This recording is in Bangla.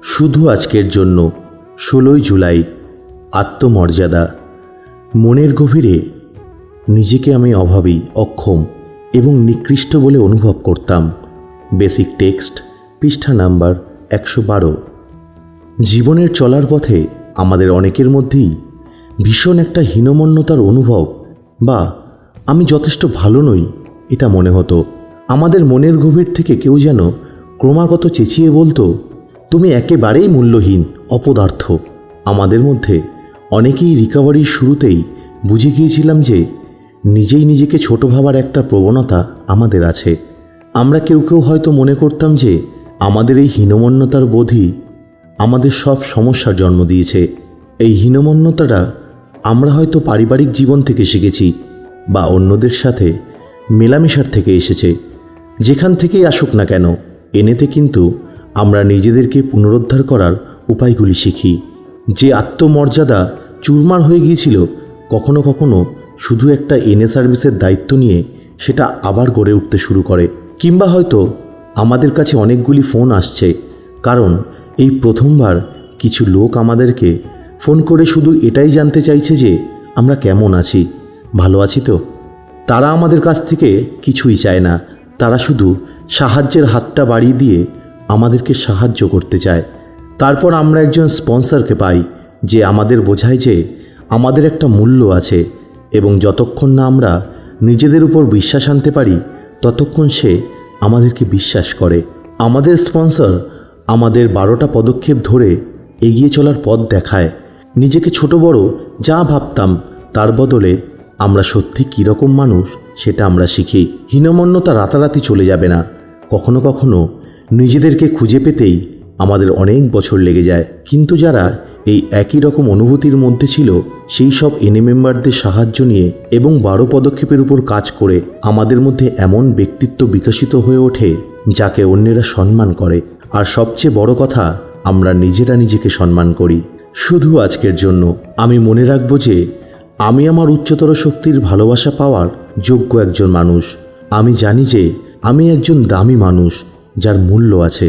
শুধু আজকের জন্য 16ই জুলাই। আত্মমর্যাদা। মনের গভীরে নিজেকে আমি অভাবী, অক্ষম এবং নিকৃষ্ট বলে অনুভব করতাম। বেসিক টেক্সট, পৃষ্ঠা নাম্বার 112। জীবনের চলার পথে আমাদের অনেকের মধ্যেই ভীষণ একটা হীনমন্যতার অনুভব বা আমি যথেষ্ট ভালো নই এটা মনে হতো। আমাদের মনের গভীর থেকে কেউ যেন ক্রমাগত চেঁচিয়ে বলতো, তুমি একেবারেই মূল্যহীন, অপদার্থ। আমাদের মধ্যে অনেকেই রিকভারির শুরুতেই বুঝে গিয়েছিলাম যে নিজেই নিজেকে ছোট ভাবার একটা প্রবণতা আমাদের আছে। আমরা কেউ কেউ হয়তো মনে করতাম যে আমাদের এই হীনমন্যতার বোধই আমাদের সব সমস্যার জন্ম দিয়েছে। এই হীনমন্যতাটা আমরা হয়তো পারিবারিক জীবন থেকে শিখেছি বা অন্যদের সাথে মেলামেশার থেকে এসেছে। যেখান থেকেই আসুক না কেন, এনেতে কিন্তু আমরা নিজেদেরকে পুনরুদ্ধার করার উপায়গুলি শিখি। যে আত্মমর্যাদা চুরমার হয়ে গিয়েছিল, কখনো কখনো শুধু একটা এনে সার্ভিসের দায়িত্ব নিয়ে সেটা আবার গড়ে উঠতে শুরু করে। কিংবা হয়তো আমাদের কাছে অনেকগুলি ফোন আসছে, কারণ এই প্রথমবার কিছু লোক আমাদেরকে ফোন করে শুধু এটাই জানতে চাইছে যে আমরা কেমন আছি, ভালো আছি তো। তারা আমাদের কাছ থেকে কিছুই চায় না, তারা শুধু সাহায্যের হাতটা বাড়িয়ে দিয়ে আমাদেরকে সাহায্য করতে চায়। তারপর আমরা একজন স্পন্সরকে পাই যে আমাদের বোঝায় যে আমাদের একটা মূল্য আছে, এবং যতক্ষণ না আমরা নিজেদের উপর বিশ্বাস আনতে পারি ততক্ষণ সে আমাদেরকে বিশ্বাস করে। আমাদের স্পন্সর আমাদের 12টা পদক্ষেপ ধরে এগিয়ে চলার পথ দেখায়। নিজেকে ছোট বড় যা ভাবতাম তার বদলে আমরা সত্যি কীরকম মানুষ সেটা আমরা শিখি। হীনমন্যতা রাতারাতি চলে যাবে না, কখনো কখনো নিজেদেরকে খুঁজে পেতেই আমাদের অনেক বছর লেগে যায়। কিন্তু যারা এই একই রকম অনুভূতির মধ্যে ছিল, সেই সব এনে মেম্বারদের সাহায্য নিয়ে এবং 12 পদক্ষেপের উপর কাজ করে আমাদের মধ্যে এমন ব্যক্তিত্ব বিকশিত হয়ে ওঠে যাকে অন্যেরা সম্মান করে। আর সবচেয়ে বড় কথা, আমরা নিজেরা নিজেকে সম্মান করি। শুধু আজকের জন্য আমি মনে রাখব যে আমি আমার উচ্চতর শক্তির ভালোবাসা পাওয়ার যোগ্য একজন মানুষ। আমি জানি যে আমি একজন দামি মানুষ যার মূল্য আছে।